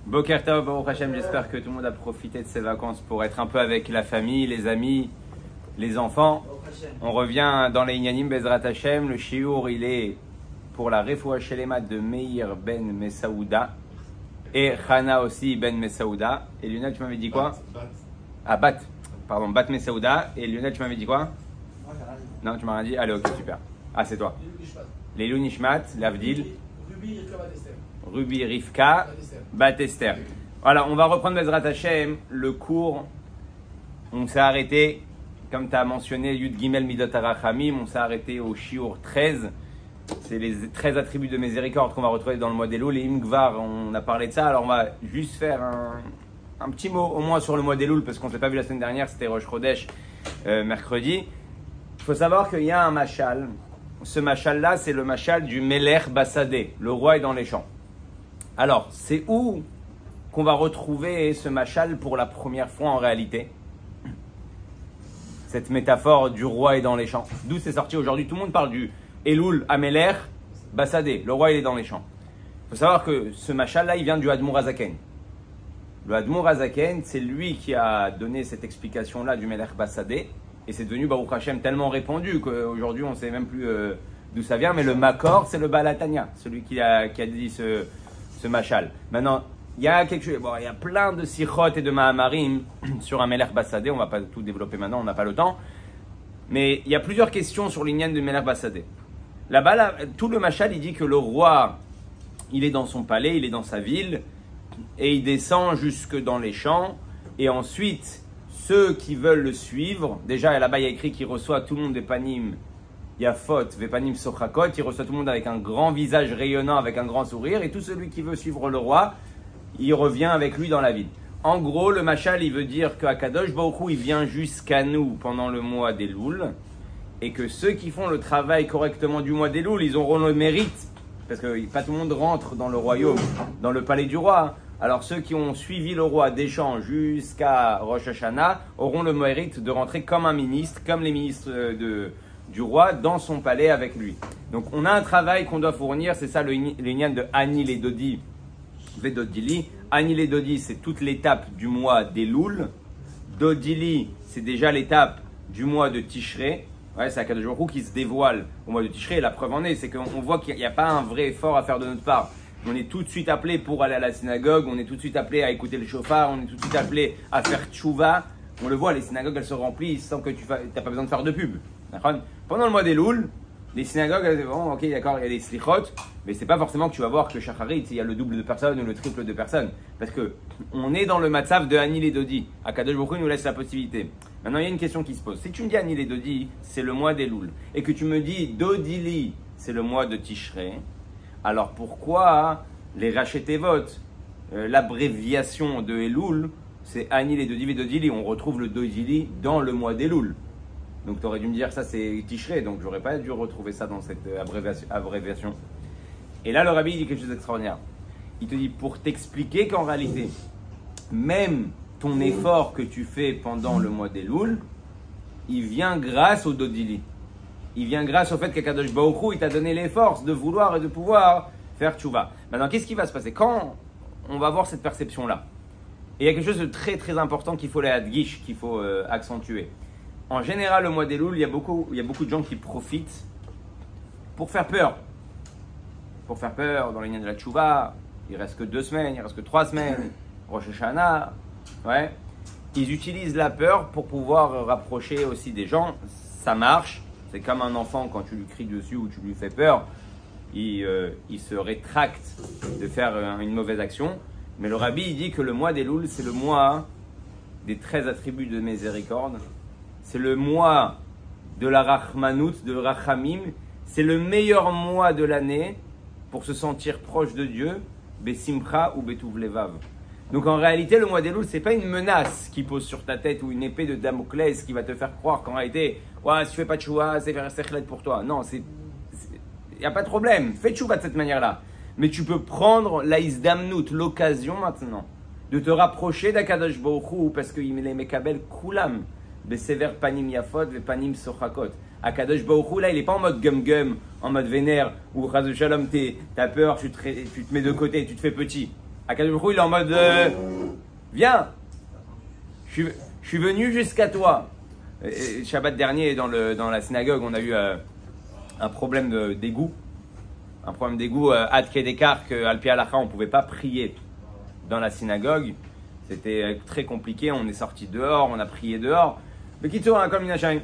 Boker Tov, Baruch Hashem, j'espère que tout le monde a profité de ses vacances pour être un peu avec la famille, les amis, les enfants. On revient dans les Inyanim Bezrat Hashem. Le shiur, il est pour la Refoua Shelema de Meir Ben Messaouda et Chana aussi Ben Messaouda. Et Lionel, tu m'avais dit quoi? Bat Messaouda. Et Lionel, tu m'avais dit quoi? Non, tu m'as rien dit? Allez, ok, super. Ah, c'est toi. Les Nishmat, l'Avdil, Ruby Rivka, Bat Esther. Voilà, on va reprendre Bezrat Hashem, le cours. On s'est arrêté, comme tu as mentionné, Yud Gimel Midot Arachamim, on s'est arrêté au Shiur 13. C'est les 13 attributs de miséricorde qu'on va retrouver dans le mois d'Elul. Les Imgvar, on a parlé de ça. Alors on va juste faire un petit mot au moins sur le mois d'Elul, parce qu'on ne s'est pas vu la semaine dernière, c'était Rosh Chodesh mercredi. Il faut savoir qu'il y a un machal. Ce machal-là, c'est le machal du Melech Bassadé, le roi est dans les champs. Alors, c'est où qu'on va retrouver ce machal pour la première fois en réalité? Cette métaphore du roi est dans les champs. D'où c'est sorti aujourd'hui? Tout le monde parle du Elul Amelech Bassadé, le roi il est dans les champs. Il faut savoir que ce machal-là, il vient du Admour Hazaken. Le Admour Hazaken, c'est lui qui a donné cette explication-là du Melech Bassadé. Et c'est devenu Baruch Hashem tellement répandu qu'aujourd'hui on ne sait même plus d'où ça vient. Mais le Makor, c'est le Balatania, celui qui a dit ce machal. Maintenant, il y a quelque chose, il y a plein de sichot et de mahamarim sur un Melech Bassadé. On ne va pas tout développer maintenant, on n'a pas le temps. Mais il y a plusieurs questions sur l'Inyan de Melech Bassadé. Là-bas, tout le machal, il dit que le roi, il est dans son palais, il est dans sa ville, et il descend jusque dans les champs, et ensuite, ceux qui veulent le suivre, déjà là-bas il y a écrit qu'il reçoit tout le monde des panim yafot, des panim sochakot, il reçoit tout le monde avec un grand visage rayonnant, avec un grand sourire, et tout celui qui veut suivre le roi, il revient avec lui dans la ville. En gros, le machal, il veut dire qu'Akadosh Baruch Hu, il vient jusqu'à nous pendant le mois d'Elul, et que ceux qui font le travail correctement du mois d'Elul, ils auront le mérite, parce que pas tout le monde rentre dans le royaume, dans le palais du roi. Alors ceux qui ont suivi le roi des champs jusqu'à Rosh Hashanah auront le mérite de rentrer comme un ministre, comme les ministres du roi, dans son palais avec lui. Donc on a un travail qu'on doit fournir, c'est ça le Inyan de Ani les Dodi, Vedodili. Ani les Dodi, c'est toute l'étape du mois d'Elul. Dodili, c'est déjà l'étape du mois de Tishrei. Ouais, c'est Akadosh Baruch Hu qui se dévoile au mois de Tishrei. Et la preuve en est, c'est qu'on voit qu'il n'y a pas un vrai effort à faire de notre part. On est tout de suite appelé pour aller à la synagogue, on est tout de suite appelé à écouter le chauffard, on est tout de suite appelé à faire tchouva. On le voit, les synagogues elles se remplissent sans que tu n'as pas besoin de faire de pub. Pendant le mois d'Elul, les synagogues, elles, bon, ok, d'accord, il y a des slichot, mais c'est pas forcément que tu vas voir que Shacharit, il y a le double de personnes ou le triple de personnes. Parce que on est dans le matzav de Ani les Dodi. Akadosh Baruch Hu nous laisse la possibilité. Maintenant, il y a une question qui se pose. Si tu me dis Ani les Dodi, c'est le mois d'Elul, et que tu me dis Dodili, c'est le mois de Tishrei, alors pourquoi les Rachetevot, l'abréviation de Elul, c'est Ani les Dodi Vedodili, on retrouve le Dodili dans le mois d'Elul. Donc tu aurais dû me dire ça c'est Tishrei, donc j'aurais pas dû retrouver ça dans cette abréviation. Et là le Rabbi il dit quelque chose d'extraordinaire. Il te dit pour t'expliquer qu'en réalité, même ton effort que tu fais pendant le mois d'Elul, il vient grâce au Dodili. Il vient grâce au fait qu'Akadosh Baruch Hu, il t'a donné les forces de vouloir et de pouvoir faire tchouva. Maintenant, qu'est-ce qui va se passer quand on va avoir cette perception-là? Et il y a quelque chose de très très important qu'il faut l'adgish, qu'il faut accentuer. En général, le mois d'Elul, il y a beaucoup de gens qui profitent pour faire peur. Pour faire peur dans l'Inyan de la tchouva, il reste que 2 semaines, il reste que 3 semaines, Rosh Hashanah, ouais. Ils utilisent la peur pour pouvoir rapprocher aussi des gens, ça marche. C'est comme un enfant, quand tu lui cries dessus ou tu lui fais peur, il se rétracte de faire une mauvaise action. Mais le Rabbi, il dit que le mois d'Elul, c'est le mois des 13 attributs de miséricorde. C'est le mois de la Rachmanout, de Rachamim. C'est le meilleur mois de l'année pour se sentir proche de Dieu, Besimcha ou Betuv Levav. Donc en réalité, le mois d'Elul, ce n'est pas une menace qui pose sur ta tête ou une épée de Damoclès qui va te faire croire qu'en réalité, ouais, si tu fais pas de tchouva, c'est faire sechlet pour toi. Non, il n'y a pas de problème. Fais tchouva de cette manière-là. Mais tu peux prendre la isdamnout, l'occasion maintenant, de te rapprocher d'Akadosh Baruch Hu parce qu'il est mekabel kulam, besever panim yafot, ve panim sochakot. Akadosh Baruch Hu, là, il n'est pas en mode gum-gum, en mode vénère, où Chaz Shalom, t'as peur, tu te mets de côté, tu te fais petit. Akadosh Baruch Hu, il est en mode viens, je suis venu jusqu'à toi. Et Shabbat dernier, dans la synagogue, on a eu un problème d'égout. Un problème d'égout ad kedekar qu'al pi halacha, on ne pouvait pas prier dans la synagogue. C'était très compliqué. On est sorti dehors, on a prié dehors. Mais qui tourne comme une hachaim.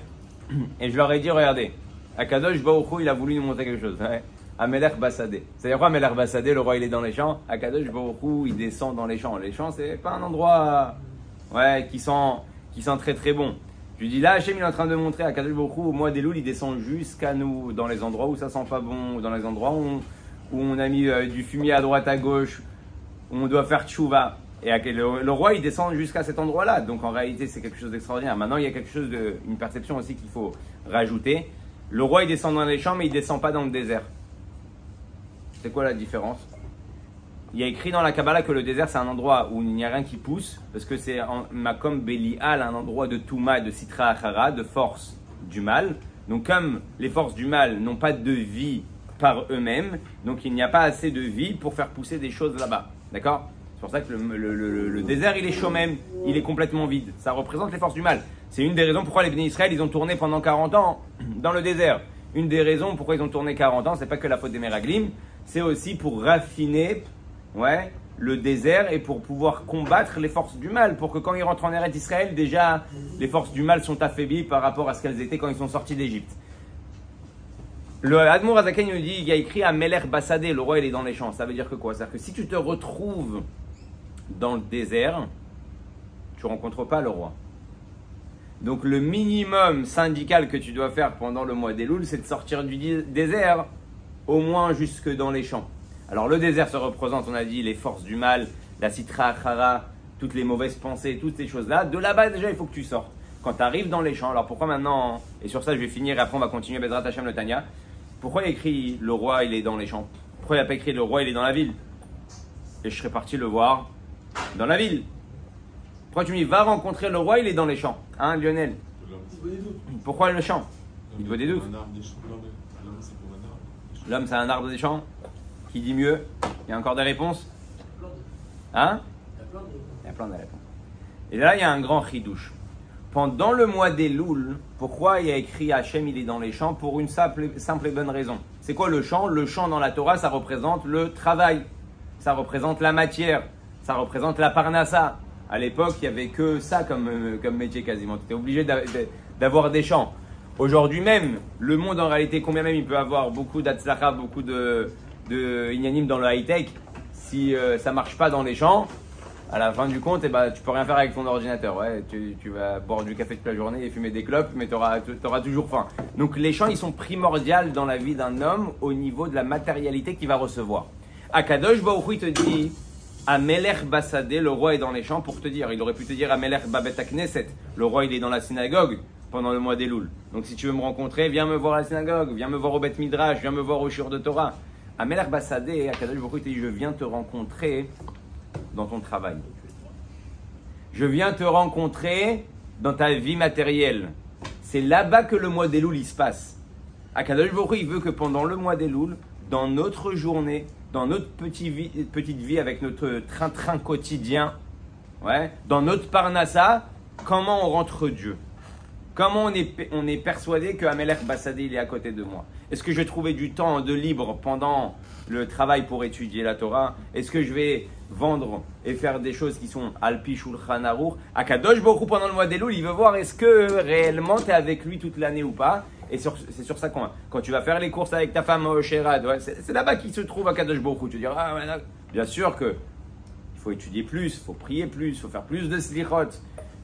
Et je leur ai dit, regardez, Akadosh Baruch Hu, il a voulu nous montrer quelque chose. Ouais. Amelech Basadé. C'est-à-dire quoi, Amelech Basadé, le roi il est dans les champs. Akadosh Baruch Hu, il descend dans les champs. Les champs, c'est pas un endroit qui sent très très bon. Je lui dis là, Hachem il est en train de montrer à Akadosh Baruch Hu, au mois des louls, il descend jusqu'à nous, dans les endroits où ça sent pas bon, dans les endroits où on a mis du fumier à droite à gauche, où on doit faire tchouva. Et le roi il descend jusqu'à cet endroit-là. Donc en réalité, c'est quelque chose d'extraordinaire. Maintenant, il y a quelque chose une perception aussi qu'il faut rajouter. Le roi il descend dans les champs, mais il descend pas dans le désert. C'est quoi la différence? Il y a écrit dans la Kabbalah que le désert c'est un endroit où il n'y a rien qui pousse, parce que c'est Makom Belial, un endroit de Touma, de Sitra Achara, de force du mal. Donc comme les forces du mal n'ont pas de vie par eux-mêmes, donc il n'y a pas assez de vie pour faire pousser des choses là-bas. D'accord? C'est pour ça que le désert il est chaud même, il est complètement vide. Ça représente les forces du mal. C'est une des raisons pourquoi les bénis Israël ils ont tourné pendant 40 ans dans le désert. Une des raisons pourquoi ils ont tourné 40 ans, c'est pas que la faute des Meraglim, c'est aussi pour raffiner le désert et pour pouvoir combattre les forces du mal, pour que quand ils rentrent en Eretz Israël, déjà les forces du mal sont affaiblies par rapport à ce qu'elles étaient quand ils sont sortis d'Égypte. Le Admour Azaken nous dit, il y a écrit à Melech Basadé, le roi il est dans les champs. Ça veut dire que quoi? C'est-à-dire que si tu te retrouves dans le désert, tu ne rencontres pas le roi. Donc le minimum syndical que tu dois faire pendant le mois d'Elul, c'est de sortir du désert au moins jusque dans les champs. Alors le désert se représente, on a dit, les forces du mal, la Sitra Achara, toutes les mauvaises pensées, toutes ces choses-là. De là-bas déjà, il faut que tu sortes. Quand tu arrives dans les champs, alors pourquoi maintenant, et sur ça je vais finir et après on va continuer Bezrat Hashem le Tanya, pourquoi il y a écrit le roi il est dans les champs? Pourquoi il n'y a pas écrit le roi il est dans la ville? Et je serais parti le voir dans la ville. Pourquoi tu me dis va rencontrer le roi il est dans les champs? Hein Lionel? Pourquoi le champ? Il doit des doutes. L'homme c'est un arbre des champs. Qui dit mieux? Il y a encore des réponses? Hein? Il y a plein de réponses. Et là, il y a un grand chidouche. Pendant le mois d'Elul, pourquoi il y a écrit Hachem, il est dans les champs? Pour une simple et bonne raison. C'est quoi le champ? Le champ dans la Torah, ça représente le travail. Ça représente la matière. Ça représente la parnassa. À l'époque, il n'y avait que ça comme métier quasiment. Tu étais obligé d'avoir des champs. Aujourd'hui même, le monde en réalité, combien même il peut avoir beaucoup d'atzlacha, beaucoup de Inyanim dans le high-tech, si ça ne marche pas dans les champs, à la fin du compte, tu ne peux rien faire avec ton ordinateur. Ouais, tu vas boire du café toute la journée et fumer des clopes, mais tu auras toujours faim. Donc les champs, ils sont primordiaux dans la vie d'un homme au niveau de la matérialité qu'il va recevoir. Akadosh Baruch Hu, il te dit, Amelech Basadé, le roi est dans les champs pour te dire. Il aurait pu te dire Amelech Babet Knesset, le roi il est dans la synagogue pendant le mois d'Elul. Donc si tu veux me rencontrer, viens me voir à la synagogue, viens me voir au Beth Midrash, viens me voir au Shiur de Torah. Amelech Basadé, Akadosh Baruch Hu te dit, je viens te rencontrer dans ton travail. Je viens te rencontrer dans ta vie matérielle. C'est là-bas que le mois d'Elul il se passe. Akadosh Baruch Hu, il veut que pendant le mois d'Elul, dans notre journée, dans notre petite vie avec notre train-train quotidien, dans notre parnassa, comment on rentre Dieu? Comment on est persuadé que Amelech Basadé il est à côté de moi? Est-ce que je vais trouver du temps de libre pendant le travail pour étudier la Torah? Est-ce que je vais vendre et faire des choses qui sont Alpi Shulchan Aruch? Akadosh Baruch Hu pendant le mois d'Elul, il veut voir est-ce que réellement tu es avec lui toute l'année ou pas? Et c'est sur ça quand tu vas faire les courses avec ta femme au Sherad, c'est là-bas qu'il se trouve Akadosh Baruch Hu. Tu diras, bien sûr que il faut étudier plus, il faut prier plus, il faut faire plus de slichot.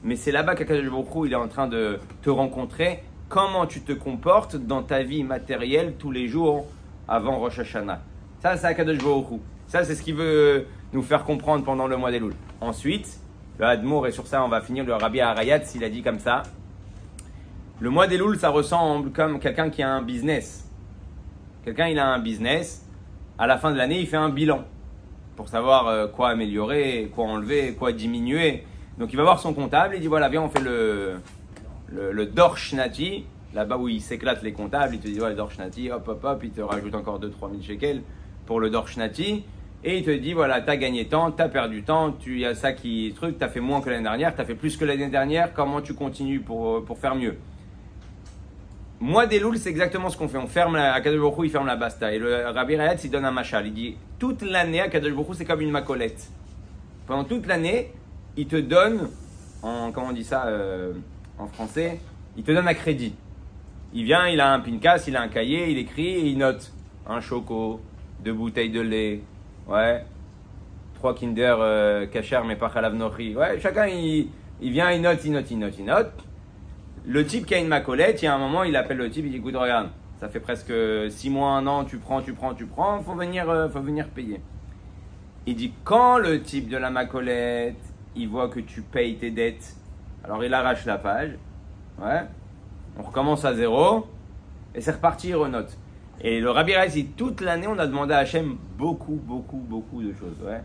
Mais c'est là-bas qu'Akadosh Baruch Hu, il est en train de te rencontrer. Comment tu te comportes dans ta vie matérielle tous les jours avant Rosh Hashanah. Ça, c'est Akadosh Baruch Hu. Ça, c'est ce qu'il veut nous faire comprendre pendant le mois d'Elul. Ensuite, le Admour, et sur ça, on va finir le Rabbi Arayat, s'il a dit comme ça. Le mois d'Elul, ça ressemble comme quelqu'un qui a un business. Quelqu'un, il a un business. À la fin de l'année, il fait un bilan pour savoir quoi améliorer, quoi enlever, quoi diminuer. Donc, il va voir son comptable et dit, voilà, viens, on fait le Dor Shnati, là-bas où il s'éclate les comptables. Il te dit, ouais, Dor Shnati, hop, hop, hop, il te rajoute encore 2-3 000 shekels pour le Dor Shnati. Et il te dit, voilà, tu as gagné tant, tu as perdu tant, il y a ça qui truc, tu as fait moins que l'année dernière, tu as fait plus que l'année dernière, comment tu continues pour faire mieux? Mois d'Elul, c'est exactement ce qu'on fait. On ferme la, Akadosh Baruch Hu, il ferme la basta. Et le Rabbi Rayatz, il donne un machal. Il dit, toute l'année, Akadosh Baruch Hu, c'est comme une macolette. Pendant toute l'année, il te donne, comment on dit ça en français, il te donne un crédit. Il vient, il a un pincas, il a un cahier, il écrit et il note. Un choco, 2 bouteilles de lait, ouais, 3 Kinder Kasher mais pas Chalav Nochi. Ouais, chacun, il vient, il note. Le type qui a une macolette, il y a un moment, il appelle le type, il dit, écoute, regarde, ça fait presque 6 mois, 1 an, tu prends, faut venir payer. Il dit, quand le type de la macolette, il voit que tu payes tes dettes, alors il arrache la page, ouais, on recommence à 0, et c'est reparti, il renote. Et le Rabbi Rayatz dit, toute l'année, on a demandé à Hachem beaucoup de choses, ouais.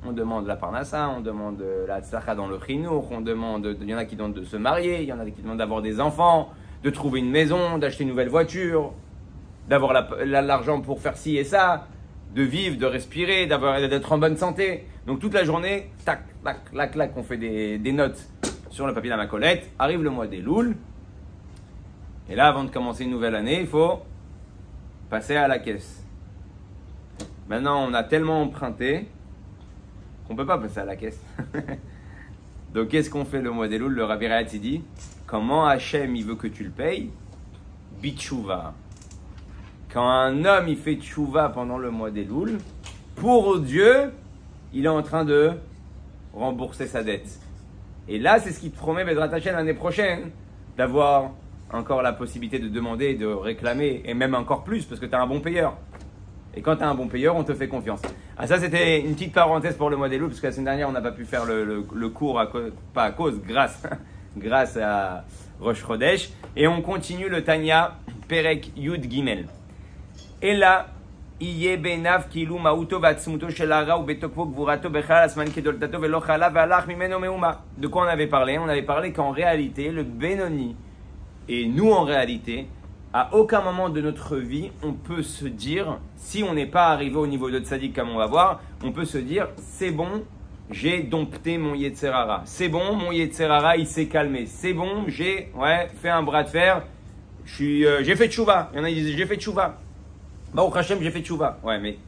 On demande la parnassa, on demande la tzlacha dans le chinour, il y en a qui demandent de se marier, il y en a qui demandent d'avoir des enfants, de trouver une maison, d'acheter une nouvelle voiture, d'avoir l'argent pour faire ci et ça, de vivre, de respirer, d'être en bonne santé. Donc toute la journée, tac, on fait des notes sur le papier de la macolette. Arrive le mois d'Elul, et là, avant de commencer une nouvelle année, il faut passer à la caisse. Maintenant, on a tellement emprunté qu'on ne peut pas passer à la caisse. Donc, qu'est-ce qu'on fait le mois d'Elul? Le Rabbi Rayatz dit, comment Hachem il veut que tu le payes? Bitchouva. Quand un homme il fait tchouva pendant le mois d'Elul, pour Dieu, il est en train de rembourser sa dette. Et là, c'est ce qui te promet Bezrat Hashem l'année prochaine, d'avoir encore la possibilité de demander, de réclamer, et même encore plus, parce que tu as un bon payeur. Et quand tu as un bon payeur, on te fait confiance. Ah, ça, c'était une petite parenthèse pour le mois d'Elul, parce que la semaine dernière, on n'a pas pu faire le cours, grâce à Rosh Chodesh. Et on continue le Tanya Perek Yud Gimel. Et là, Iye benav kilu mauto vatsmuto shel hara u betokvo gvurato bechal asman kedoltato velo chala ve'alach mimeno meuma. De quoi on avait parlé? On avait parlé qu'en réalité, le Benoni, et nous en réalité, à aucun moment de notre vie, on peut se dire, si on n'est pas arrivé au niveau de Tzadik comme on va voir, on peut se dire, c'est bon, j'ai dompté mon Yetzer Hara. C'est bon, mon Yetzer Hara, il s'est calmé. C'est bon, j'ai fait un bras de fer, j'ai fait tchouva. Il y en a qui disent, j'ai fait tchouva. Baruch Hashem, j'ai fait tchouva. Ouais, mais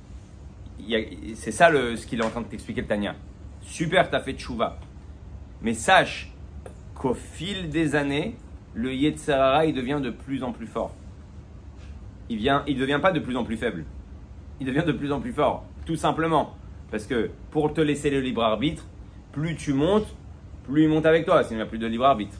c'est ça ce qu'il est en train de t'expliquer le Tanya. Super, tu as fait tchouva. Mais sache qu'au fil des années, le Yetzer Hara, il devient de plus en plus fort. Il devient pas de plus en plus faible. Il devient de plus en plus fort. Tout simplement. Parce que pour te laisser le libre arbitre, plus tu montes, plus il monte avec toi. Sinon, il n'y a plus de libre arbitre.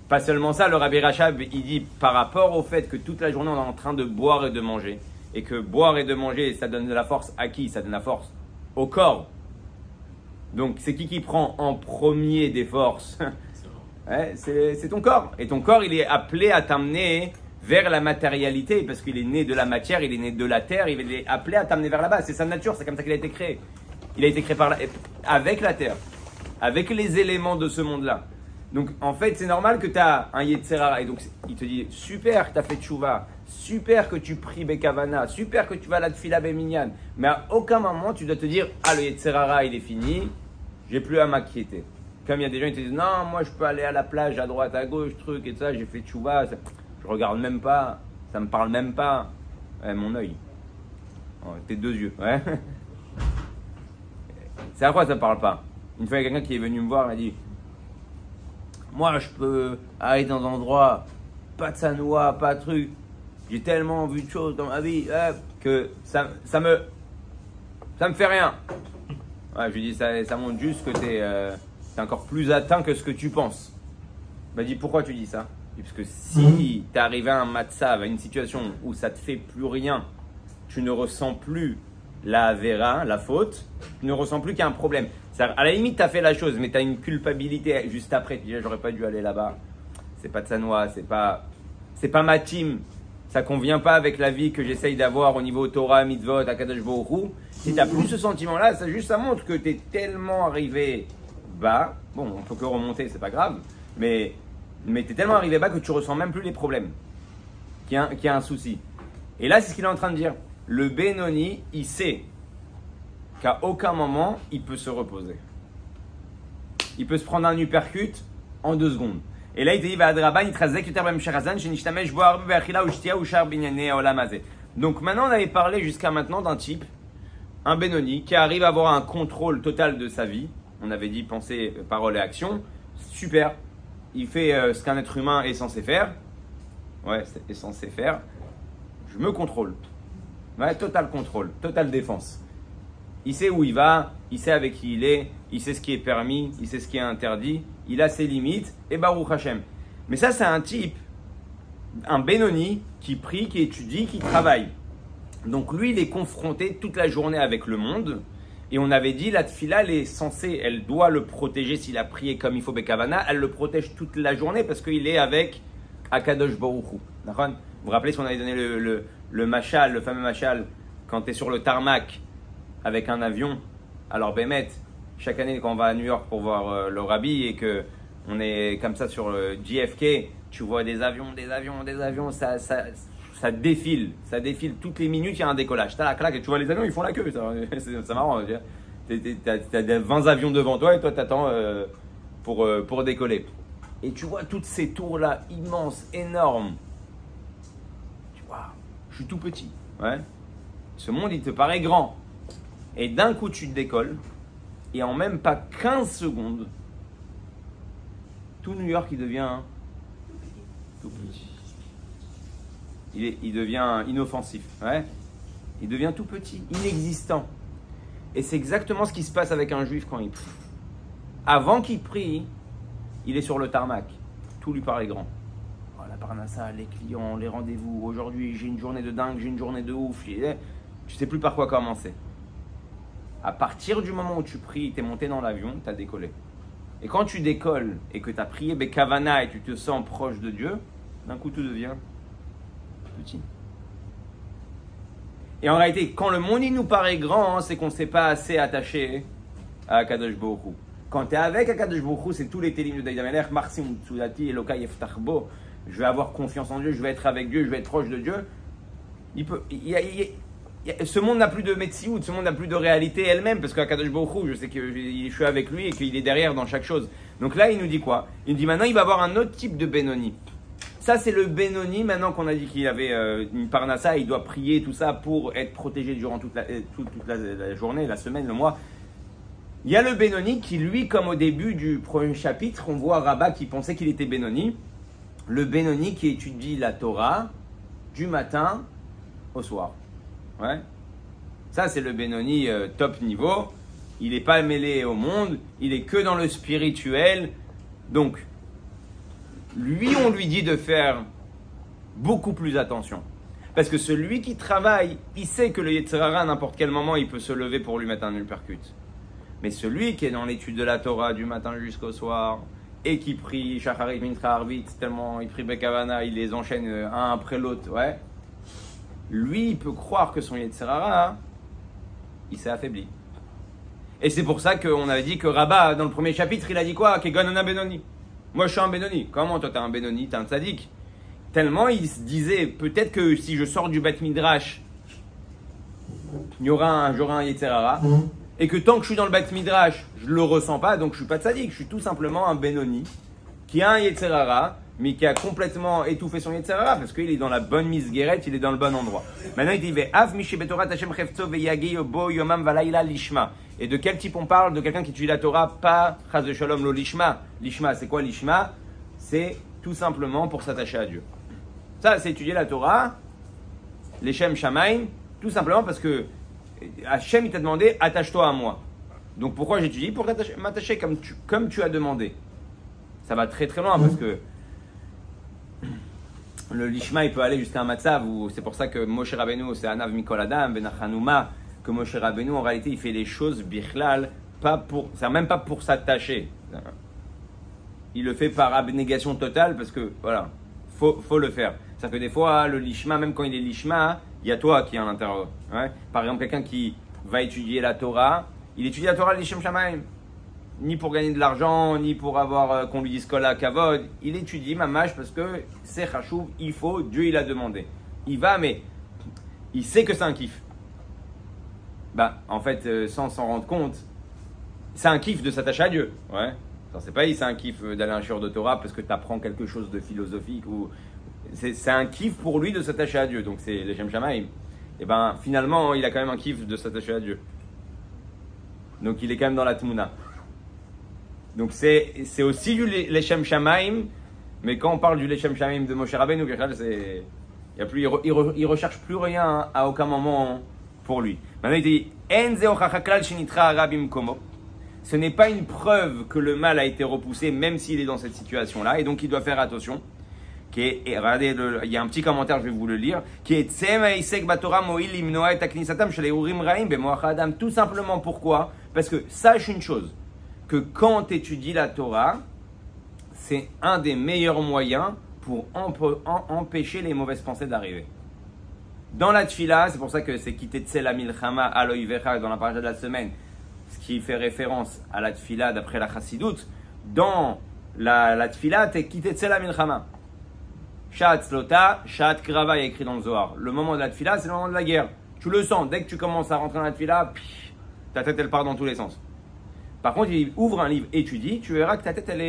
Pas seulement ça, le Rabbi Rachab, il dit par rapport au fait que toute la journée, on est en train de boire et de manger. Et que boire et de manger, ça donne de la force à qui? Ça donne la force au corps. Donc, c'est qui prend en premier des forces? Ouais, c'est ton corps. Et ton corps, il est appelé à t'amener vers la matérialité, parce qu'il est né de la matière, il est né de la terre, il est appelé à t'amener vers là-bas. C'est sa nature, c'est comme ça qu'il a été créé. Il a été créé avec la terre, avec les éléments de ce monde-là. Donc, en fait, c'est normal que tu as un Yetzer Hara. Et donc, il te dit, super que tu as fait tchouva, super que tu pries Bekavana, super que tu vas à la Tfila Beminyan. Mais à aucun moment, tu dois te dire, ah, le Yetzer Hara, il est fini, j'ai plus à m'inquiéter. Comme il y a des gens qui te disent, non, moi je peux aller à la plage, à droite, à gauche, truc et tout ça, j'ai fait tchouva, je regarde même pas, ça me parle même pas. Ouais, mon œil. Oh, tes 2 yeux, ouais. C'est à quoi ça parle pas? Une fois, il y a quelqu'un qui est venu me voir, il m'a dit, moi je peux aller dans un endroit, pas de sanoua, pas de truc, j'ai tellement vu de choses dans ma vie, que ça me fait rien. Ouais, je lui dis, ça montre juste que t'es encore plus atteint que ce que tu penses. Il m'a dit, pourquoi tu dis ça? Parce que si tu es arrivé à un matzav, à une situation où ça te fait plus rien, tu ne ressens plus la vera, la faute, tu ne ressens plus qu'il y a un problème. À la limite, tu as fait la chose, mais tu as une culpabilité juste après. Tu dis, j'aurais pas dû aller là-bas. C'est pas de sanoua, c'est pas ma team. Ça convient pas avec la vie que j'essaye d'avoir au niveau Torah, Mitzvot, Akadosh Baruch Hu. Si tu n'as plus ce sentiment-là, ça montre que tu es tellement arrivé bas. Bon, on peut que remonter, c'est pas grave. Mais tu es tellement arrivé bas que tu ressens même plus les problèmes. Qu'il y a un souci. Et là, c'est ce qu'il est en train de dire. Le Benoni, il sait qu'à aucun moment, il peut se reposer. Il peut se prendre un uppercut en 2 secondes. Et là, il te dit, donc maintenant, on avait parlé jusqu'à maintenant d'un type, un Benoni, qui arrive à avoir un contrôle total de sa vie. On avait dit pensée, parole et action. Super. Il fait ce qu'un être humain est censé faire. Ouais, est censé faire. Je me contrôle. Ouais, total contrôle, total défense. Il sait où il va, il sait avec qui il sait ce qui est permis, il sait ce qui est interdit, il a ses limites, et Baruch Hashem. Mais ça, c'est un type, un Benoni, qui prie, qui étudie, qui travaille. Donc lui, il est confronté toute la journée avec le monde. Et on avait dit, la tfila, elle est censée, elle doit le protéger s'il a prié comme il faut, Bekavana. Elle le protège toute la journée parce qu'il est avec Akadosh Baruch Hu. D'accord ? Vous vous rappelez si on avait donné le machal, le fameux machal, quand tu es sur le tarmac avec un avion. Alors Bémet, chaque année quand on va à New York pour voir le rabbi et que on est comme ça sur le JFK, tu vois des avions, ça défile toutes les minutes, il y a un décollage. T'as la claque et tu vois les avions, ils font la queue, c'est marrant. T'as 20 avions devant toi et toi t'attends pour décoller. Et tu vois toutes ces tours là immenses, énormes. Tu vois, je suis tout petit. Ouais. Ce monde il te paraît grand. Et d'un coup tu te décolles et en même pas 15 secondes, tout New York il devient tout petit. Il devient inoffensif, ouais. Il devient tout petit, inexistant. Et c'est exactement ce qui se passe avec un juif quand il prie. Avant qu'il prie, il est sur le tarmac. Tout lui paraît grand. Oh, la parnassa, les clients, les rendez-vous. Aujourd'hui, j'ai une journée de dingue, j'ai une journée de ouf. Tu ne sais plus par quoi commencer. À partir du moment où tu pries, tu es monté dans l'avion, tu as décollé. Et quand tu décolles et que tu as prié Bekavana et tu te sens proche de Dieu, d'un coup tout devient petit. Et en réalité, quand le monde il nous paraît grand, c'est qu'on ne s'est pas assez attaché à Akadosh Baruch Hu. Quand tu es avec Akadosh Baruch Hu, c'est tous les télim de David Amelech, Marsim Tsudati, Elokai Eftarbo. Je vais avoir confiance en Dieu, je vais être avec Dieu, je vais être proche de Dieu. Ce monde n'a plus de Metsiout, ce monde n'a plus de réalité elle-même, parce qu'Akadosh Baruch Hu, je sais que je suis avec lui et qu'il est derrière dans chaque chose. Donc là, il nous dit quoi? Il nous dit maintenant, il va avoir un autre type de Benoni. Ça, c'est le Benoni, maintenant qu'on a dit qu'il avait une parnassa, il doit prier, tout ça, pour être protégé durant toute la journée, la semaine, le mois. Il y a le Benoni qui, lui, comme au début du premier chapitre, on voit Rabat qui pensait qu'il était Benoni. Le Benoni qui étudie la Torah du matin au soir. Ouais. Ça, c'est le Benoni top niveau. Il n'est pas mêlé au monde, il est que dans le spirituel. Donc, lui, on lui dit de faire beaucoup plus attention. Parce que celui qui travaille, il sait que le Yetzer Hara, à n'importe quel moment, il peut se lever pour lui mettre un uppercut. Mais celui qui est dans l'étude de la Torah du matin jusqu'au soir et qui prie Shacharit, Mincha, Arvit, tellement il prie Bekavana, il les enchaîne un après l'autre, ouais. Lui, il peut croire que son Yetzer Hara, il s'est affaibli. Et c'est pour ça qu'on avait dit que Rabat, dans le premier chapitre, il a dit quoi? Kegon ana Benoni. Moi, je suis un Benoni. Comment toi, t'es un Benoni? T'es un tzaddik. Tellement il se disait, peut-être que si je sors du Beth Midrash, j'aurai un Yetzer Hara. Et que tant que je suis dans le Beth Midrash, je ne le ressens pas, donc je ne suis pas tzaddik. Je suis tout simplement un Benoni qui a un Yetzer Hara, mais qui a complètement étouffé son Yetzer Hara parce qu'il est dans la bonne misguérette, il est dans le bon endroit. Maintenant, il dit Av Mishe Betorat Hashem Chefto Veyagei Bo Yomam Valayla Lishma. Et de quel type on parle? De quelqu'un qui étudie la Torah, pas Chaz de Shalom lo Lishma. Lishma, c'est quoi Lishma? C'est tout simplement pour s'attacher à Dieu. Ça, c'est étudier la Torah, les Shem Shamaim, tout simplement parce que Hachem, il t'a demandé, attache-toi à moi. Donc pourquoi j'étudie? Pour m'attacher comme tu as demandé. Ça va très très loin parce que le Lishma, il peut aller jusqu'à un matzav où c'est pour ça que Moshe Rabbeinu, c'est Anav Mikol Adam, Ben Achanuma, que Moshe Rabbeinu, en réalité, il fait les choses bichlal, c'est même pas pour s'attacher. Il le fait par abnégation totale parce que, voilà, faut le faire. C'est-à-dire que des fois, le Lishma, même quand il est Lishma, il y a toi qui est à l'intérieur. Ouais. Par exemple, quelqu'un qui va étudier la Torah, il étudie la Torah l'Ishem Shamaim. Ni pour gagner de l'argent, ni pour avoir qu'on lui dise Kola Kavod. Il étudie Mamash parce que c'est Chachouv, il faut, Dieu il a demandé. Il va, mais il sait que c'est un kiff. Bah, en fait, sans s'en rendre compte, c'est un kiff de s'attacher à Dieu. Ouais. C'est pas c'est un kiff d'aller à un shiur de Torah parce que tu apprends quelque chose de philosophique ou c'est un kiff pour lui de s'attacher à Dieu. Donc c'est les Shem Shamaim. Et ben finalement, il a quand même un kiff de s'attacher à Dieu. Donc il est quand même dans la Tmouna. Donc c'est aussi du Leshem Shamaim, mais quand on parle du Leshem Shamaim de Moshe Rabbeinu, il recherche plus rien à aucun moment pour lui. Maintenant il dit ce n'est pas une preuve que le mal a été repoussé, même s'il est dans cette situation-là, et donc il doit faire attention. Regardez, il y a un petit commentaire, je vais vous le lire. Tout simplement pourquoi? Parce que sache une chose, que quand tu étudies la Torah, c'est un des meilleurs moyens pour empêcher les mauvaises pensées d'arriver. Dans la Tfila, c'est pour ça que c'est Kitetze la Milchama Aloy Vecha dans la paracha de la semaine, ce qui fait référence à la Tfila d'après la Chassidoute. Dans la Tfila, tu es Kitetze la Milchama. Shat Slota, Shat Krava, il y a écrit dans le Zohar. Le moment de la Tfila, c'est le moment de la guerre. Tu le sens, dès que tu commences à rentrer dans la Tfila, ta tête elle part dans tous les sens. Par contre, il ouvre un livre, étudie, tu verras que ta tête elle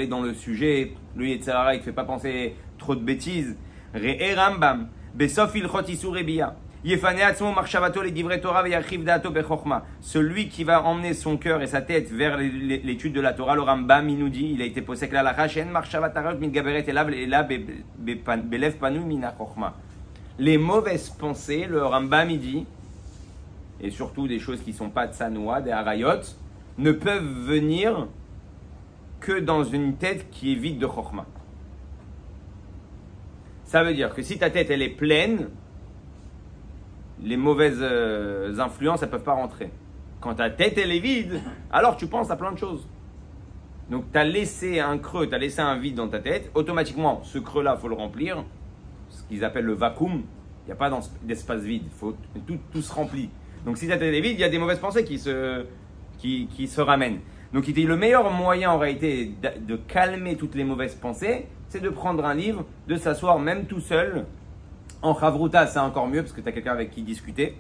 est dans le sujet. Le Yetzirah, il ne te fait pas penser trop de bêtises. Re'e Rambam, Besof ilchot isur rebiya. Yefane atzmo marshavato le divrei Torah ve'yarchiv da'ato bechokma. Celui qui va emmener son cœur et sa tête vers l'étude de la Torah, le Rambam, il nous dit, il a été posé que la lacha shen marshavatarot min gaberet elav belev panu min chokma. Les mauvaises pensées, le Rambam il dit, et surtout des choses qui ne sont pas tsanoua, des harayot, ne peuvent venir que dans une tête qui est vide de chokma. Ça veut dire que si ta tête elle est pleine, les mauvaises influences elles ne peuvent pas rentrer. Quand ta tête elle est vide, alors tu penses à plein de choses. Donc tu as laissé un creux, tu as laissé un vide dans ta tête, automatiquement ce creux là il faut le remplir, ce qu'ils appellent le vacuum. Il n'y a pas d'espace vide, faut, tout se remplit. Donc si ta tête est vide, il y a des mauvaises pensées qui se ramènent. Donc il dit le meilleur moyen en réalité de calmer toutes les mauvaises pensées, c'est de prendre un livre, de s'asseoir même tout seul. En Chavruta, c'est encore mieux parce que tu as quelqu'un avec qui discuter.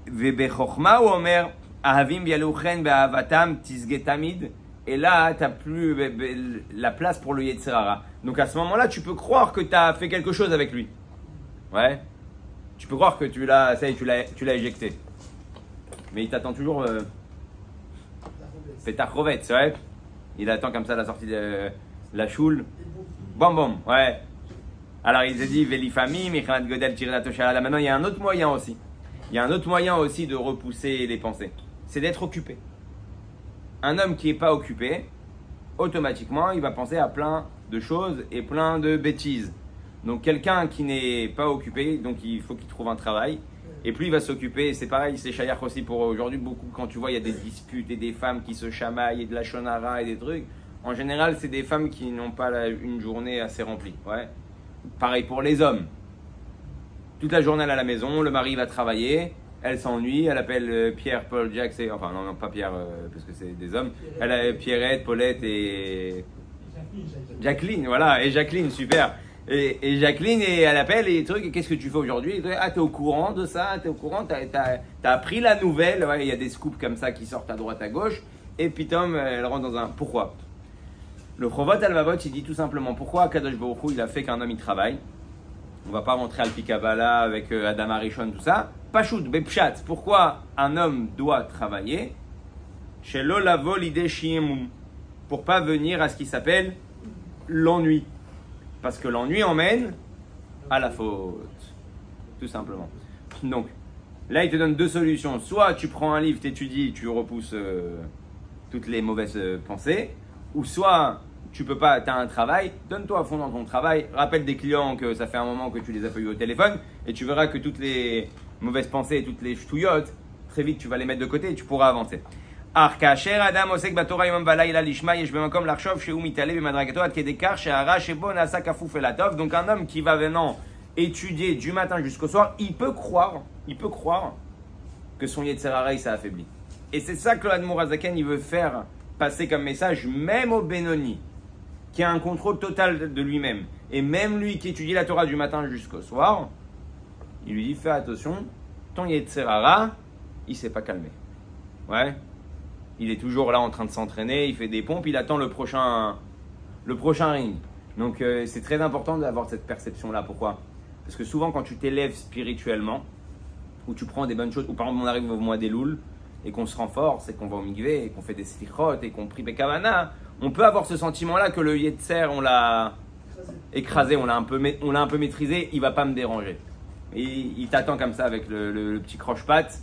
Vebechokma ou Omer, Ahavim bialouchen be'avatam tisgetamid. Et là, tu n'as plus la place pour le Yetzirara. Donc à ce moment-là, tu peux croire que tu as fait quelque chose avec lui. Ouais. Tu peux croire que tu l'as éjecté. Mais il t'attend toujours. Pétachovet, c'est vrai. Il attend comme ça la sortie de la choule. Bam bam, ouais. Alors il s'est dit Velifami, Michanat Godel Tirdat Toshalala. Maintenant il y a un autre moyen aussi. Il y a un autre moyen aussi de repousser les pensées. C'est d'être occupé. Un homme qui n'est pas occupé, automatiquement il va penser à plein de choses et plein de bêtises. Donc quelqu'un qui n'est pas occupé, donc il faut qu'il trouve un travail. Et plus il va s'occuper, c'est pareil, c'est Shayach aussi pour aujourd'hui. Beaucoup, quand tu vois, il y a des disputes et des femmes qui se chamaillent et de la shonara et des trucs. En général, c'est des femmes qui n'ont pas une journée assez remplie. Ouais. Pareil pour les hommes. Toute la journée elle est à la maison, le mari va travailler, elle s'ennuie, elle appelle Pierre, Paul, Jacques, enfin non, pas Pierre, parce que c'est des hommes. Elle a Pierrette, Paulette et Jacqueline, voilà, et Jacqueline, super. Et Jacqueline, et elle appelle et trucs, qu'est-ce que tu fais aujourd'hui? Ah, t'es au courant de ça? T'es au courant? T'as appris la nouvelle? Ouais, il y a des scoops comme ça qui sortent à droite, à gauche. Et puis Tom, elle rentre dans un... Pourquoi? Le Chovot Alvavot, il dit tout simplement pourquoi Kadosh Baruch Hu, il a fait qu'un homme il travaille. On va pas rentrer al Pikabala avec Adam Arishon, tout ça. Pachout, Bepchat, pourquoi un homme doit travailler? Chez Lolavo l'idée Shiemum, pour pas venir à ce qui s'appelle l'ennui. Parce que l'ennui emmène à la faute. Tout simplement. Donc, là, il te donne deux solutions. Soit tu prends un livre, t'étudies, tu repousses toutes les mauvaises pensées. Ou soit tu peux pas, tu as un travail, donne-toi à fond dans ton travail. Rappelle des clients que ça fait un moment que tu les as pas eu au téléphone. Et tu verras que toutes les mauvaises pensées, toutes les ch'touillottes, très vite tu vas les mettre de côté et tu pourras avancer. Arkacher Adam Osek Batora Yom Balayla Lishma Yeshbemakom Larchov Sheu Mitale Bemadragato Ad Kedekar Sheara Shebo Nasa Kafou Felatov. Donc un homme qui va venant étudier du matin jusqu'au soir, il peut croire que son Yetzirah ça affaiblit. Et c'est ça que l'Admour Azaken il veut faire passer comme message même au Benoni qui a un contrôle total de lui-même et même lui qui étudie la Torah du matin jusqu'au soir, il lui dit fais attention, ton Yetzer Hara, il ne s'est pas calmé. Ouais. Il est toujours là en train de s'entraîner, il fait des pompes, il attend le prochain ring. Donc c'est très important d'avoir cette perception-là. Pourquoi? Parce que souvent quand tu t'élèves spirituellement, ou tu prends des bonnes choses, ou par exemple on arrive au mois des Louls, et qu'on se renforce, et qu'on va au mikvé, et qu'on fait des slichot, et qu'on prie Bekavana, on peut avoir ce sentiment-là que le Yetzer, on l'a écrasé, on l'a un peu maîtrisé, il ne va pas me déranger. Et il t'attend comme ça avec le petit croche-patte,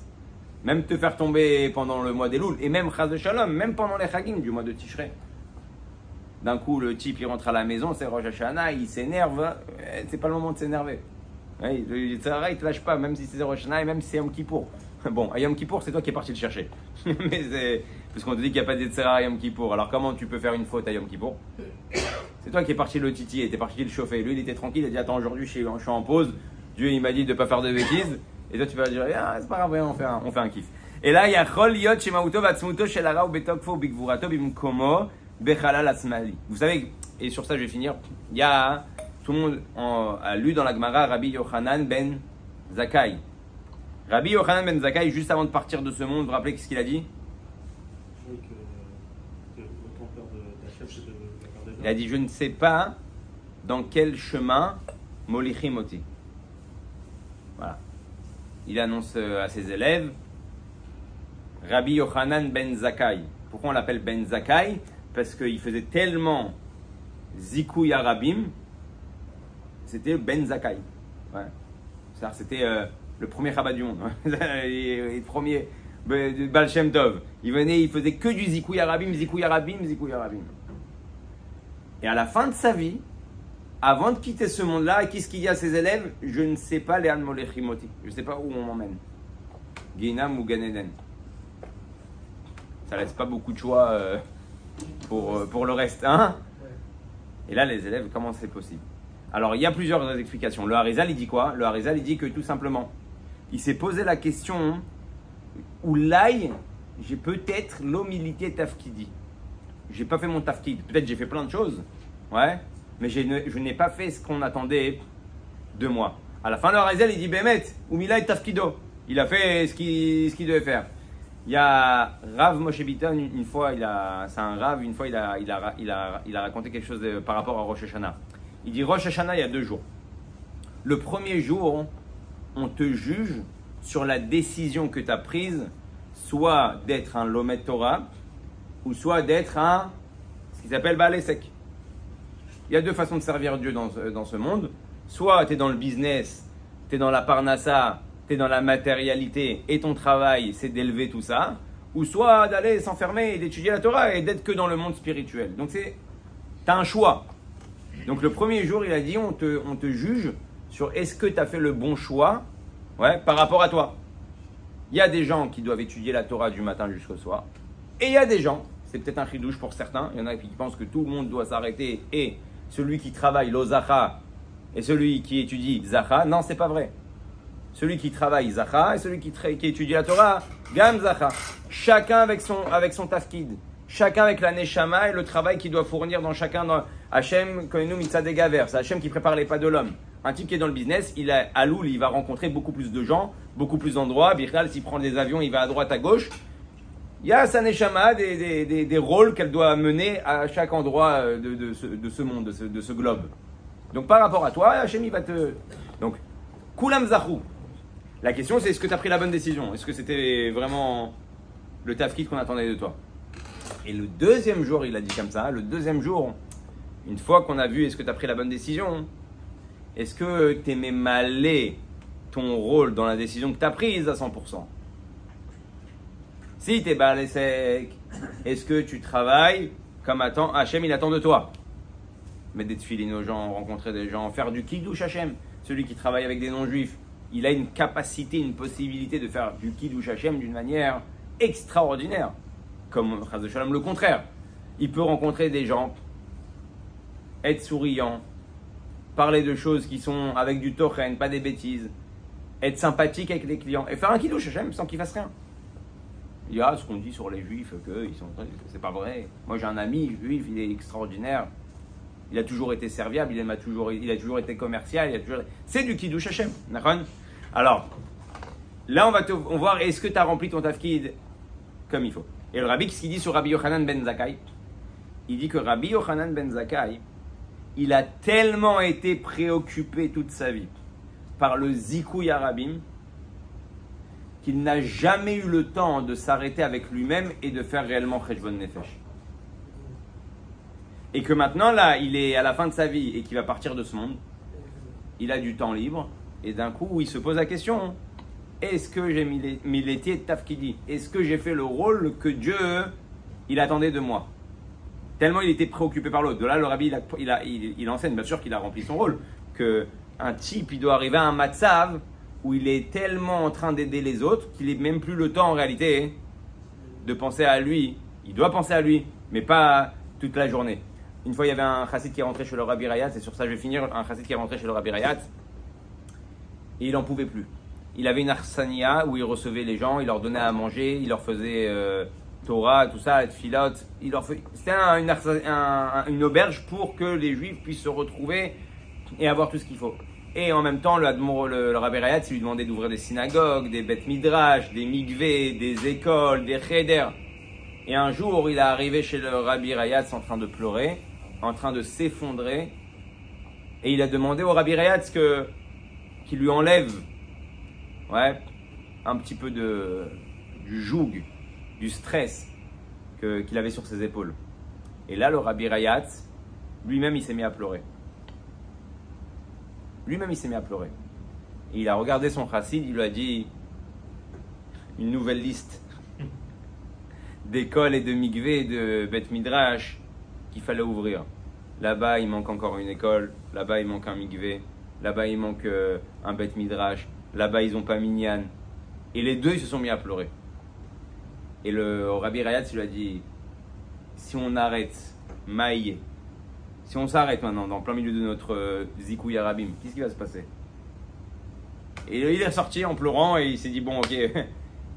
même te faire tomber pendant le mois des Louls, et même Chaz de Shalom, même pendant les Chagim du mois de Tishrei. D'un coup, le type il rentre à la maison, c'est Rosh Hashanah, il s'énerve, c'est pas le moment de s'énerver. Le Yetzer Hara, il te lâche pas, même si c'est Rosh Hashanah et même si c'est Yom Kippour. Bon, à Yom Kippour, c'est toi qui es parti le chercher. Mais parce qu'on te dit qu'il n'y a pas de Yetzer Hara à Yom Kippour. Alors comment tu peux faire une faute à Yom Kippour? C'est toi qui es parti le titiller, tu es parti le chauffer. Lui, il était tranquille, il a dit attends, aujourd'hui je suis en pause. Dieu, il m'a dit de ne pas faire de bêtises. Et toi, tu vas dire ah, c'est pas grave, on fait un kiff. Et là, il y a Chol Yot Shemauto Vatsmuto Shelara ou Betokfo Bigvurato Bimkomo Bechalal Asmali. Vous savez, et sur ça je vais finir, il y a tout le monde a lu dans la Gemara Rabbi Yochanan ben Zakkai. Rabbi Yochanan ben Zakkai, juste avant de partir de ce monde, vous vous rappelez ce qu'il a dit? Il a dit je ne sais pas dans quel chemin Molichim oti. Voilà. Il annonce à ses élèves Rabbi Yochanan ben Zakkai. Pourquoi on l'appelle ben Zakkai? Parce qu'il faisait tellement Zikouy Arabim, c'était Ben Zakkai. Ouais. C'était le premier rabbin du monde, le premier Baal Shem Tov. Il venait, il faisait que du Zikouy Arabim, Zikouy Arabim, Zikouy Arabim. Et à la fin de sa vie, avant de quitter ce monde-là, qu'est-ce qu'il dit à ses élèves? Je ne sais pas Léan Molechimoti. Je ne sais pas où on m'emmène. Guinam ou Gan Eden. Ça laisse pas beaucoup de choix pour le reste, hein? Et là, les élèves, comment c'est possible? Alors, il y a plusieurs explications. Le Harizal, il dit quoi? Le Harizal, il dit que tout simplement, il s'est posé la question où l'ail, j'ai peut-être l'humilité tafkidi. J'ai pas fait mon tafkid. Peut-être j'ai fait plein de choses, ouais, mais je n'ai pas fait ce qu'on attendait de moi. À la fin, le Harizal, il dit Bémet, umilay tafkido. Il a fait ce qu'il devait faire. Il y a Rav Moshe Bitton, une fois, c'est un Rav, une fois, il a raconté quelque chose par rapport à Rosh Hashanah. Il dit Rosh Hashanah, il y a 2 jours. Le premier jour, on te juge sur la décision que tu as prise, soit d'être un Lomet Torah, ou soit d'être ce qui s'appelle Baal Esek. Il y a 2 façons de servir Dieu dans ce monde. Soit tu es dans le business, tu es dans la parnassa, tu es dans la matérialité et ton travail, c'est d'élever tout ça. Ou soit d'aller s'enfermer et d'étudier la Torah et d'être que dans le monde spirituel. Donc tu as un choix. Donc le premier jour, il a dit, on te juge sur est-ce que tu as fait le bon choix, ouais, par rapport à toi. Il y a des gens qui doivent étudier la Torah du matin jusqu'au soir. Et il y a des gens, c'est peut-être un chidouche pour certains, il y en a qui pensent que tout le monde doit s'arrêter et celui qui travaille l'ozacha et celui qui étudie zacha. Non, c'est pas vrai. Celui qui travaille zacha et celui qui étudie la Torah, gam zacha. Chacun avec son tafkid. Chacun avec la neshama et le travail qu'il doit fournir dans chacun. Dans Hachem, comme nous, mitzadeh gaver. C'est Hachem qui prépare les pas de l'homme. Un type qui est dans le business, à Loul, il va rencontrer beaucoup plus de gens, beaucoup plus d'endroits. Bichal, s'il prend des avions, il va à droite, à gauche. Il y a sa neshama, des rôles qu'elle doit mener à chaque endroit de ce monde, de ce globe. Donc par rapport à toi, Hachem, il va te... Donc, kulam zachou. La question, c'est est-ce que tu as pris la bonne décision? Est-ce que c'était vraiment le tafkid qu'on attendait de toi? Et le deuxième jour, il a dit comme ça, le deuxième jour, une fois qu'on a vu est-ce que tu as pris la bonne décision, est-ce que tu aimais maler ton rôle dans la décision que tu as prise à 100%? Si tu es balé sec, est-ce que tu travailles comme Hachem il attend de toi? Mettre des tefilines aux gens, rencontrer des gens, faire du kiddush Hachem. Celui qui travaille avec des non-juifs, il a une capacité, une possibilité de faire du kiddush Hachem d'une manière extraordinaire. Comme Chaz de Shalom, le contraire. Il peut rencontrer des gens, être souriant, parler de choses qui sont avec du tochen, pas des bêtises, être sympathique avec les clients et faire un kiddush Hachem sans qu'il fasse rien. Il y a ce qu'on dit sur les juifs, c'est pas vrai. Moi j'ai un ami juif, il est extraordinaire. Il a toujours été serviable, il a toujours été commercial, c'est du kiddush Hachem. Alors, Là, on va voir est-ce que tu as rempli ton tafkid comme il faut. Et le rabbi, qu'est-ce qu'il dit sur Rabbi Yochanan ben Zakkai? Il dit que Rabbi Yochanan ben Zakkai, il a tellement été préoccupé toute sa vie par le Zikouy Arabim qu'il n'a jamais eu le temps de s'arrêter avec lui-même et de faire réellement Cheshbon Nefesh. Et que maintenant, là, il est à la fin de sa vie et qu'il va partir de ce monde, il a du temps libre et d'un coup, il se pose la question, est-ce que j'ai mis les pieds de Tafkidi? Est-ce que j'ai fait le rôle que Dieu, il attendait de moi? Tellement il était préoccupé par l'autre. De là, le rabbi, il enseigne, bien sûr qu'il a rempli son rôle, qu'un type, il doit arriver à un matzav où il est tellement en train d'aider les autres qu'il n'a même plus le temps, en réalité, de penser à lui. Il doit penser à lui, mais pas toute la journée. Une fois, il y avait un chassid qui est rentré chez le Rabbi Rayat, et sur ça je vais finir, un chassid qui est rentré chez le Rabbi Rayat, et il n'en pouvait plus. Il avait une arsania où il recevait les gens, il leur donnait à manger, il leur faisait Torah, tout ça, filote. C'était une auberge pour que les Juifs puissent se retrouver et avoir tout ce qu'il faut. Et en même temps, le Rabbi Rayat, il lui demandait d'ouvrir des synagogues, des beth midrash, des mikveh, des écoles, des cheder. Et un jour, il est arrivé chez le Rabbi Rayat en train de pleurer, en train de s'effondrer. Et il a demandé au Rabbi Rayat qu'il lui enlève un petit peu du joug, du stress qu'il avait sur ses épaules. Et là, le Rabbi Rayat, lui-même, il s'est mis à pleurer. Lui-même, il s'est mis à pleurer. Et il a regardé son chassid, il lui a dit une nouvelle liste d'écoles et de mikveh et de beth midrash qu'il fallait ouvrir. Là-bas, il manque encore une école. Là-bas, il manque un mikveh. Là-bas, il manque un beth midrash. Là-bas, ils n'ont pas minyan. Et les deux, ils se sont mis à pleurer. Et le Rabbi Rayat, il lui a dit, si on arrête, maïe, si on s'arrête maintenant, dans plein milieu de notre Zikouy Arabim, qu'est-ce qui va se passer? Et il est ressorti en pleurant et il s'est dit, bon, ok, il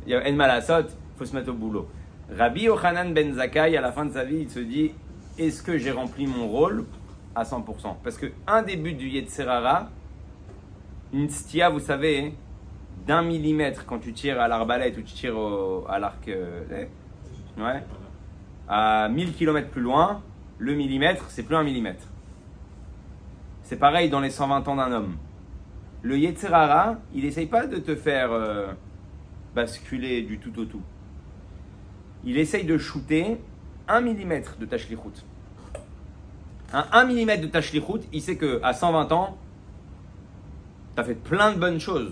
y a En Malasot, il faut se mettre au boulot. Rabbi Yochanan ben Zakkai, à la fin de sa vie, il se dit, est-ce que j'ai rempli mon rôle à 100%? Parce qu'un des buts du Yetzerara, une stia, vous savez, d'1 millimètre quand tu tires à l'arbalète ou tu tires à l'arc, à 1000 km plus loin, le millimètre, c'est plus 1 millimètre. C'est pareil dans les 120 ans d'un homme. Le Yetzerara, il n'essaye pas de te faire basculer du tout au tout. Il essaye de shooter 1 millimètre de ta shlichut. Un 1 millimètre de ta shlichut, il sait qu'à 120 ans, tu as fait plein de bonnes choses,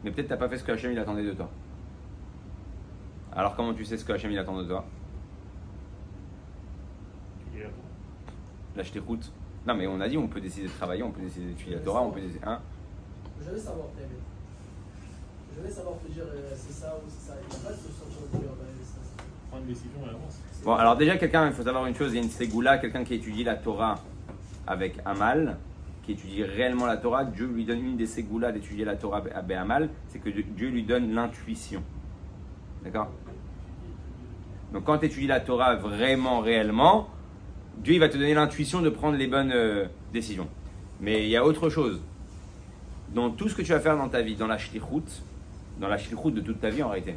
mais peut-être tu n'as pas fait ce que Hachem il attendait de toi. Alors comment tu sais ce que Hachem il attend de toi? La shlichut. Non mais on a dit on peut décider de travailler, on peut décider d'étudier la Torah, on peut décider... Hein? Je vais savoir Je vais savoir te dire c'est ça ou c'est ça. Il n'y a pas de solution pour dire prendre une décision à l'avance. Bon, alors déjà, il faut savoir une chose, il y a une ségoula, quelqu'un qui étudie la Torah avec Amal, qui étudie réellement la Torah, Dieu lui donne une des ségoulas d'étudier la Torah avec Amal, c'est que Dieu lui donne l'intuition. D'accord? Donc quand tu étudies la Torah vraiment, réellement, Dieu il va te donner l'intuition de prendre les bonnes décisions. Mais il y a autre chose. Dans tout ce que tu vas faire dans ta vie, dans la shlichut de toute ta vie en réalité,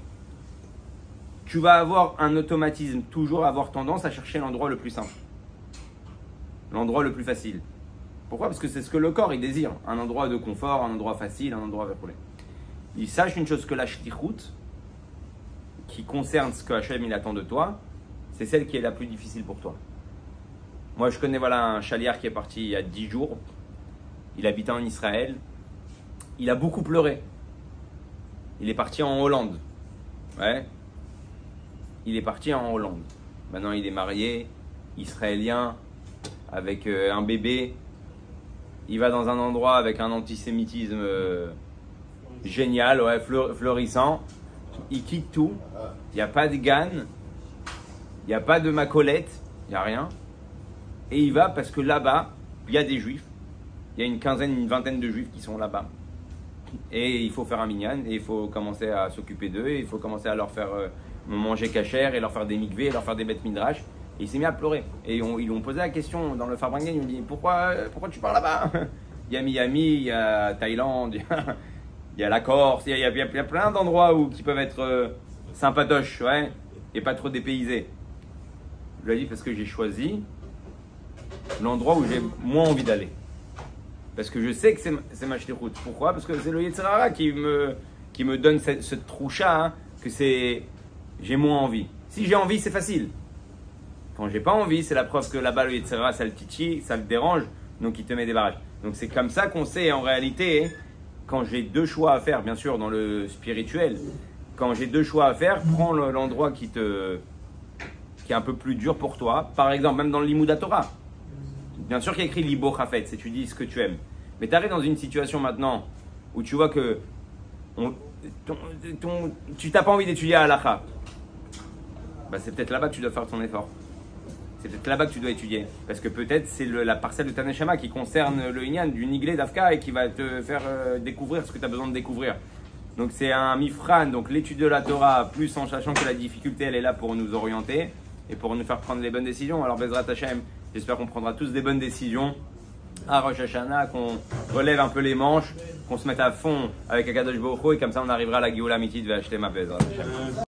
tu vas avoir un automatisme, toujours avoir tendance à chercher l'endroit le plus simple, l'endroit le plus facile. Pourquoi? Parce que c'est ce que le corps il désire, un endroit de confort, un endroit facile, un endroit reculé. Il sache une chose, que la shlichut, qui concerne ce que Hachem il attend de toi, c'est celle qui est la plus difficile pour toi. Moi je connais un chaliar qui est parti il y a 10 jours, il habitait en Israël, il a beaucoup pleuré. Il est parti en Hollande. Il est parti en Hollande. Maintenant, il est marié, israélien, avec un bébé. Il va dans un endroit avec un antisémitisme génial, fleurissant. Il quitte tout. Il n'y a pas de Gann. Il n'y a pas de Macolette. Il n'y a rien. Et il va parce que là-bas, il y a des juifs. Il y a une vingtaine de juifs qui sont là-bas. Et il faut faire un minyan, et il faut commencer à s'occuper d'eux, et il faut commencer à leur faire manger cachère, et leur faire des mikveh, et leur faire des bêtes midrash. Et il s'est mis à pleurer. Et ils lui ont posé la question dans le Farbrengen, ils lui ont dit pourquoi tu pars là-bas? Il y a Miami, il y a Thaïlande, Il y a la Corse, il y a plein d'endroits qui peuvent être sympatoches, ouais, et pas trop dépaysés. Je l'ai dit parce que j'ai choisi l'endroit où j'ai moins envie d'aller. Parce que je sais que c'est ma shlichut. Pourquoi? Parce que c'est le Yetzer Hara qui me donne cette troucha, hein, que j'ai moins envie. Si j'ai envie, c'est facile. Quand j'ai pas envie, c'est la preuve que là-bas, le Yetzer Hara, ça le titille, ça le dérange, donc il te met des barrages. Donc c'est comme ça qu'on sait en réalité, quand j'ai deux choix à faire, bien sûr dans le spirituel, quand j'ai deux choix à faire, prends l'endroit qui est un peu plus dur pour toi. Par exemple, même dans le Limud Torah. Bien sûr qu'il y a écrit Libo Chafetz, c'est tu dis ce que tu aimes. Mais tu arrives dans une situation maintenant où tu vois que tu n'as pas envie d'étudier à Halacha. Bah, c'est peut-être là-bas que tu dois faire ton effort. C'est peut-être là-bas que tu dois étudier. Parce que peut-être c'est la parcelle de Taneshama qui concerne le Inyan du Niglé d'Afka et qui va te faire découvrir ce que tu as besoin de découvrir. Donc c'est un mifran, donc l'étude de la Torah, plus en sachant que la difficulté elle est là pour nous orienter et pour nous faire prendre les bonnes décisions. Alors Bezrat Hashem, j'espère qu'on prendra tous des bonnes décisions à Rosh Hashanah, qu'on relève un peu les manches, qu'on se mette à fond avec Akadosh Baruch Hu et comme ça on arrivera à la Géoula Mitit Ve'Hashlema Bezrat Hashem.